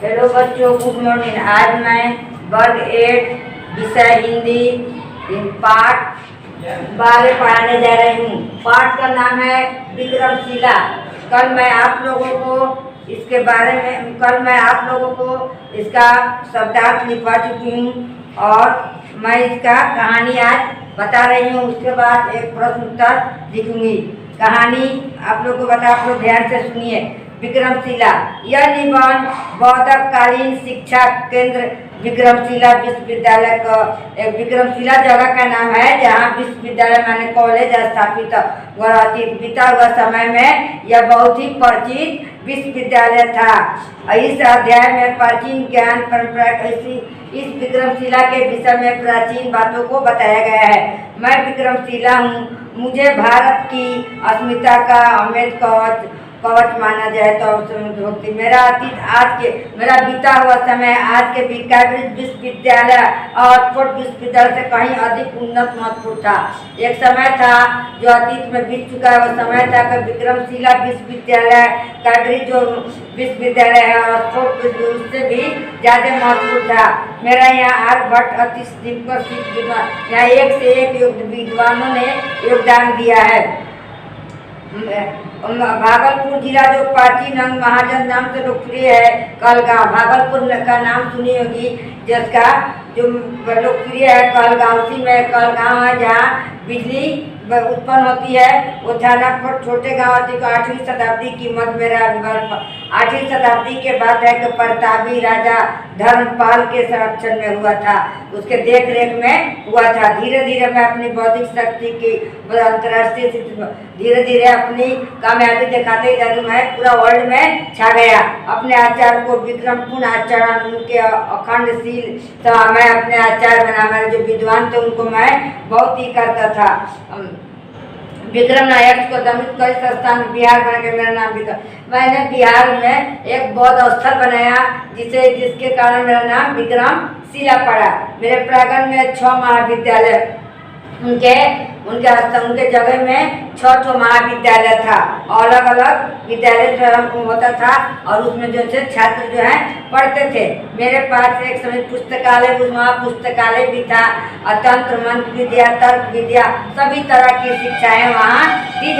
Hello बच्चों, good morning. आज मैं वर्ग 8 विषय हिंदी पाठ बारे पढ़ाने जा रही हूँ। पाठ का नाम है विक्रमशिला। कल मैं आप लोगों को इसका शब्दार्थ लिखवा चुकी हूँ और मैं इसका कहानी आज बता रही हूँ। उसके बाद एक प्रश्न उत्तर लिखूंगी। कहानी आप लोग को आप लोग ध्यान से सुनिए। विक्रमशिला, यह निबंध बौद्धकालीन शिक्षा केंद्र विक्रमशिला विश्वविद्यालय का एक विक्रमशिला जगह का नाम है, जहाँ विश्वविद्यालय माने कॉलेज स्थापित हुआ। बीता हुआ समय में यह बहुत ही परिचित विश्वविद्यालय था। इस अध्याय में प्राचीन ज्ञान परंपरा इस विक्रमशिला के विषय में प्राचीन बातों को बताया गया है। मैं विक्रमशिला हूँ। मुझे भारत की अस्मिता का अमृत कवच माना जाए तो मेरा अतीत मेरा बीता हुआ समय आज के कैम्ब्रिज विश्वविद्यालय और ऑक्सफोर्ड विश्वविद्यालय से कहीं अधिक उन्नत महत्वपूर्ण था। एक समय था जो अतीत में बीत चुका है। वह समय था कि विक्रमशिला विश्वविद्यालय कैम्ब्रिज जो विश्वविद्यालय है और ऑक्सफोर्ड उससे भी ज़्यादा महत्वपूर्ण था। मेरा यहाँ आर्यभट्ट विद्वान, यहाँ एक से एक विद्वानों ने योगदान दिया है। भागलपुर जिला जो प्राचीन अंग महाजन नाम से लोकप्रिय है, कहलगांव। भागलपुर का नाम सुनी होगी, जिसका जो लोकप्रिय है कहलगांव। उसी में कहलगांव है जहाँ बिजली उत्पन्न होती है। वो थानापुर छोटे गांव थी। 8वीं शताब्दी की मध्य में 8वीं शताब्दी के बाद है कि प्रतापी राजा धर्मपाल के संरक्षण में हुआ था, उसके देख रेख में हुआ था। धीरे धीरे मैं अपनी बौद्धिक शक्ति की अंतर्राष्ट्रीय धीरे धीरे अपनी कामयाबी दिखाते जाते मैं पूरा वर्ल्ड में छा गया। अपने आचार को विक्रमपूर्ण आचरण, उनके अखंडशील मैं अपने आचार बना। मेरे जो विद्वान थे उनको मैं बहुत ही करता था। विक्रम नायक को दमित कई संस्थान बिहार बना के मेरा नाम विक्रम। मैंने बिहार में एक बौद्ध स्थल बनाया जिसके कारण मेरा नाम विक्रमशिला पड़ा। मेरे प्रांगण में 6 महाविद्यालय उनके जगह में 6 महाविद्यालय था। अलग अलग विद्यालय होता था और उसमें जो थे छात्र जो है पढ़ते थे। मेरे पास एक समय पुस्तकालय, वहाँ पुस्तकालय भी था। तंत्र मंत्र विद्या, तर्क विद्या, सभी तरह की शिक्षाएं वहाँ दी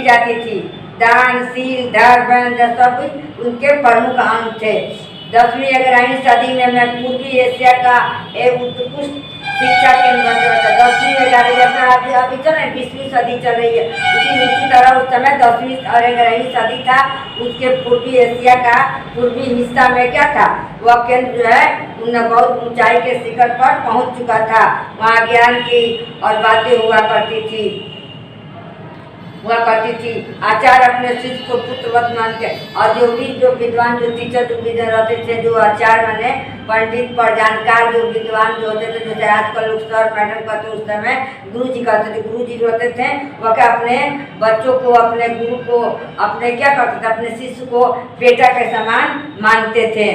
जाती थी। दान, शील, धर्म सब उनके प्रमुख अंग थे। 10वीं 11वीं सदी में मैं पूर्वी एशिया का एक उत्कृष्ट शिक्षा केंद्र बन गया था। 10वीं 11वीं जैसा अभी चल रही 20वीं सदी चल रही है, उसी तरह उस समय 10वीं और 11वीं सदी था। उसके पूर्वी एशिया का पूर्वी हिस्सा में क्या था, वह केंद्र जो है बहुत ऊंचाई के शिखर पर पहुंच चुका था। वहाँ ज्ञान की और बातें हुआ करती थी। आचार्य अपने शिष्य को पुत्रवत मान के, और जो विद्वान जो टीचर जो विद्वान रहते थे, जो आचार्य माने पंडित पर जानकार जो विद्वान जो होते थे, जैसे आजकल लोग सर मैडम कहते, उस समय गुरु जी कहते थे। गुरु जी होते थे वह क्या अपने बच्चों को, अपने गुरु को, अपने क्या करते थे, अपने शिष्य को बेटा के समान मानते थे।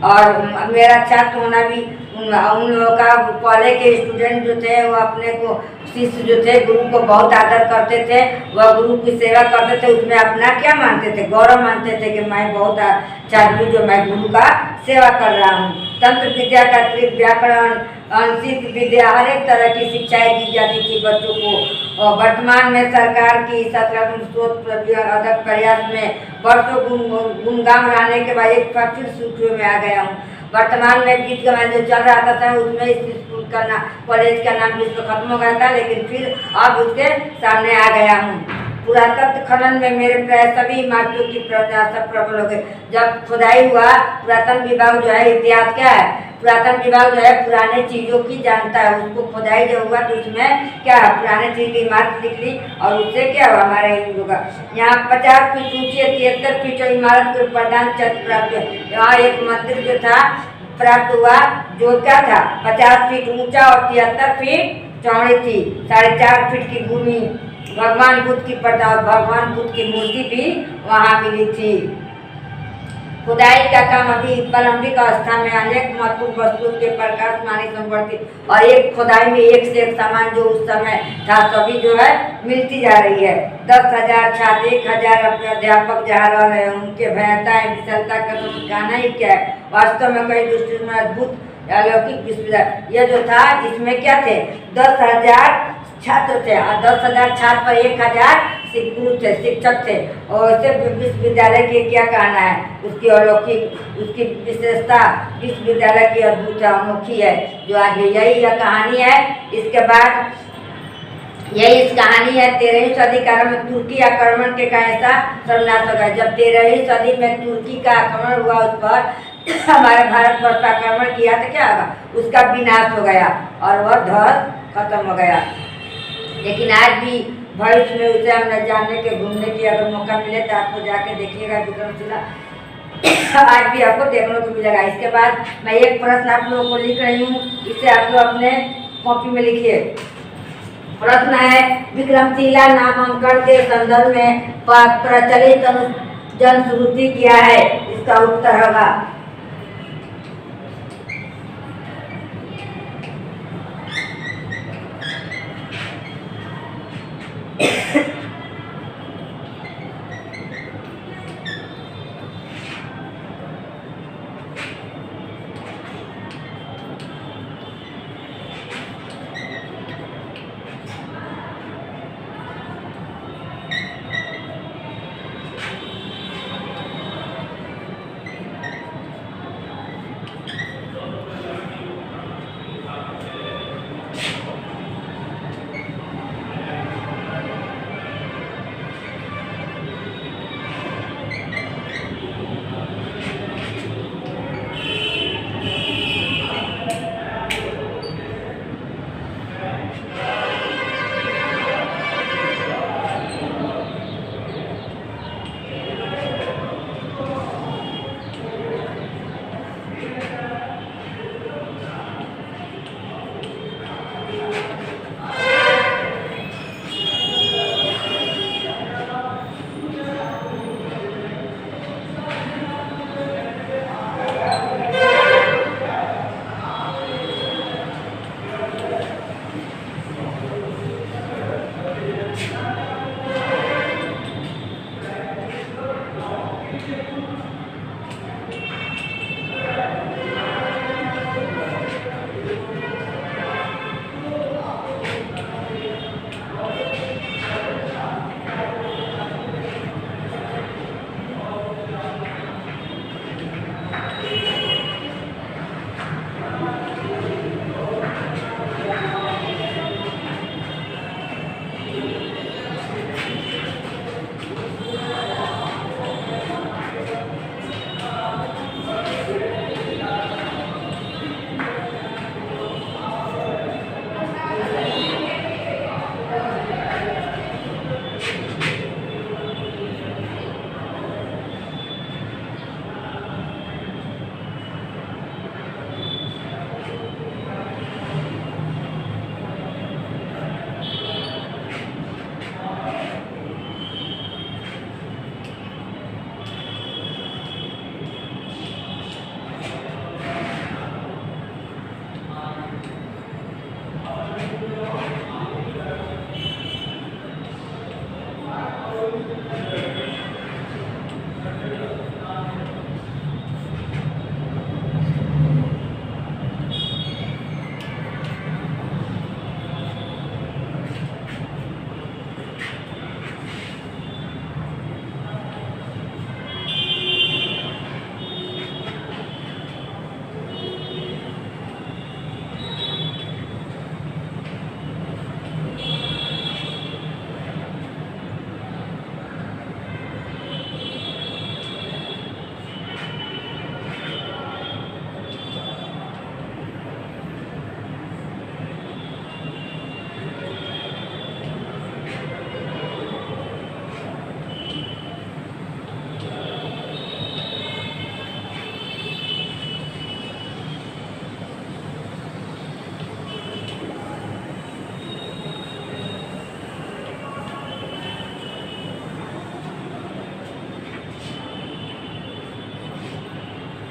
और मेरा छात्र होना भी उन लोगों का, कॉलेज के स्टूडेंट जो थे वो अपने को शिष्य जो थे गुरु को बहुत आदर करते थे। वह गुरु की सेवा करते थे। उसमें अपना क्या मानते थे, गौरव मानते थे कि मैं बहुत अच्छा हूँ जो मैं गुरु का सेवा कर रहा हूँ। तंत्र विद्या का त्रिक, व्याकरण, अंशिक विद्या, हर एक तरह की शिक्षाएं दी जाती थी बच्चों को। और वर्तमान में सरकार की सकारात्मक सोच अथक प्रयास में वर्षों गुमगाम रहने के बाद एक फिर सूत्रों में आ गया हूँ। वर्तमान में गीत का जो चल रहा था उसमें इस स्कूल का नाम, कॉलेज का नाम जिसको खत्म हो गया था, लेकिन फिर अब उसके सामने आ गया हूँ। पुरातत्व खनन में मेरे प्राय सभी इमारतों की प्रयास प्रबल हो गए। जब खुदाई हुआ, पुरातन विभाग जो है, इतिहास क्या है, पुरातन विभाग जो है पुराने चीज़ों की जानता है। उसको खुदाई जो हुआ तो उसमें क्या है, पुराने चीज़ की इमारत निकली और उससे क्या हुआ, हमारे हिंदू का यहाँ 50 फीट ऊंची 73 फीट इमारत को प्रदान चक्र प्राप्त हुआ। यहाँ एक मंदिर जो था प्राप्त हुआ, जो क्या था 50 फीट ऊंचा और 73 फीट चौड़ी थी। 4.5 फीट की भूमि, भगवान बुद्ध की प्रतिमा, भगवान बुद्ध की मूर्ति भी वहाँ मिली थी। खुदाई का काम अभी प्रारंभिक अवस्था में अनेक महत्वपूर्ण वस्तुओं के प्रकाश मानी संपत्ति और एक खुदाई में एक से एक सामान जो उस समय था सभी जो है मिलती जा रही है। 10,000 छात्र 1,000 अपने अध्यापक जहाँ रह रहे हैं उनके भयता विशालता का तो कहना ही क्या है। वास्तव में कई दृष्टि में अद्भुत अलौकिक विश्वविद्यालय यह जो था जिसमें क्या थे 10,000 छात्र थे और 10,000 छात्र पर 1,000 गुरु थे शिक्षक थे। और ऐसे विश्वविद्यालय के क्या कहना है उसकी अलौकिक उसकी विशेषता विश्वविद्यालय की अद्भुत अनोखी है जो आज यही यह कहानी है। इसके बाद यही इस कहानी है 13वीं सदी काल में तुर्की आक्रमण के कारण ऐसा सर्वनाश हो गया। जब 13वीं सदी में तुर्की का आक्रमण हुआ उस पर हमारे भारत पर आक्रमण किया तो क्या होगा उसका विनाश हो गया और वह ध्वस्त खत्म हो गया। लेकिन आज भी भविष्य में उसे हमने जानने के घूमने की अगर मौका मिले तो आपको जाके देखिएगा विक्रमशिला आज भी आपको देखने को मिलेगा। इसके बाद मैं एक प्रश्न आप लोगों को लिख रही हूँ इसे आप लोग अपने कॉपी में लिखिए। प्रश्न है विक्रमशिला नामांकन के संदर्भ में प्रचलित जनश्रुति क्या है। इसका उत्तर होगा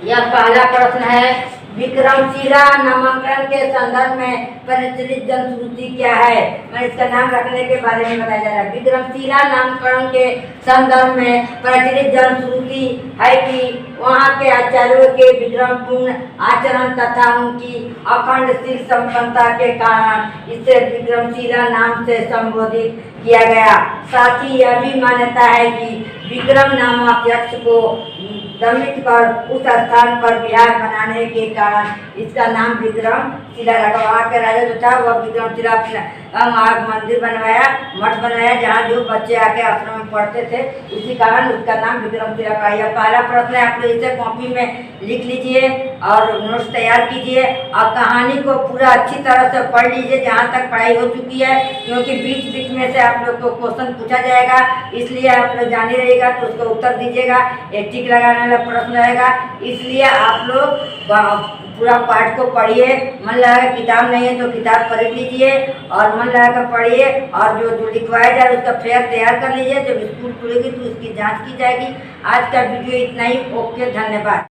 यह पहला प्रश्न है, विक्रमशिला नामांकन के संदर्भ में प्रचलित जनश्रुति क्या है। मैं इसका नाम रखने के बारे में बताया जा रहा है। विक्रमशिला नामकरण के संदर्भ में प्रचलित जनश्रुति है कि वहाँ के आचार्यों के विक्रमपूर्ण आचरण तथा उनकी अखंड शील संपन्नता के कारण इसे विक्रमशिला नाम से संबोधित किया गया। साथ ही यह भी मान्यता है कि विक्रम नामक यक्ष को दमित कर उस स्थान पर विहार बनाने के कारण इसका नाम विक्रमशिला रखा। वहाँ के राजा जो था वह विक्रमशिला मंदिर बनवाया, मठ बनाया, जहाँ जो बच्चे आके आश्रम में पढ़ते थे, उसी कारण उसका नाम विक्रमशिला पड़ा। यह पहला प्रश्न है, आप लोग इसे कॉपी में लिख लीजिए और नोट्स तैयार कीजिए और कहानी को पूरा अच्छी तरह से पढ़ लीजिए जहाँ तक पढ़ाई हो चुकी है, क्योंकि बीच बीच में से आप लोग को क्वेश्चन पूछा जाएगा, इसलिए आप लोग जाने रहेगा तो उसका उत्तर दीजिएगा। एक टिक लगाने वाला प्रश्न रहेगा, इसलिए आप लोग पूरा पाठ को पढ़िए। मन लगा किताब नहीं है तो किताब खरीद लीजिए और मन लगा कर पढ़िए और जो लिखवाया जाए उसका फेयर तैयार कर लीजिए। जब स्कूल खुलेगी तो उसकी जांच की जाएगी। आज का वीडियो इतना ही। ओके, धन्यवाद।